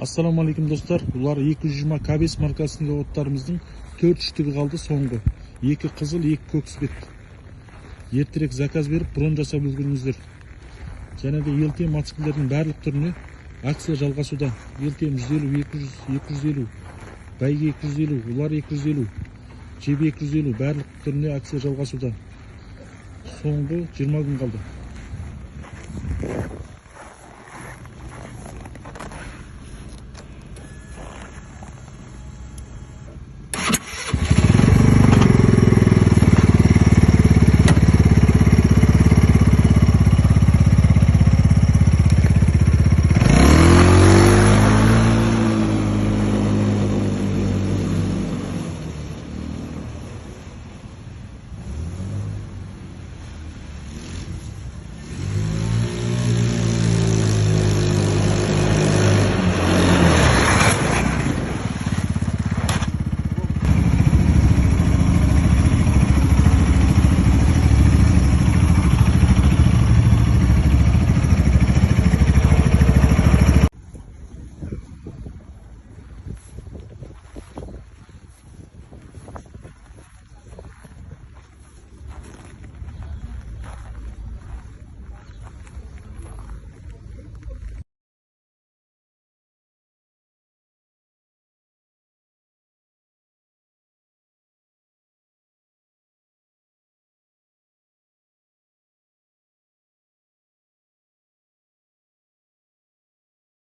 Ассаламалейкум достар. Бұлар 220 K5 маркасындағы оттарымыздың 4 штугі қалды соңғы. 2 қызыл, 2 көкспет. Ертерек заказ беріп, бронь жасап үлгеріңіздер. Және де елтем мотоциклдердің барлық түріне акция жалғасуда. Елтем 150, 200, 250, бәйге 250, ұлар 250, жебе 250 барлық түріне акция жалғасуда. Соңғы 20 күн қалды.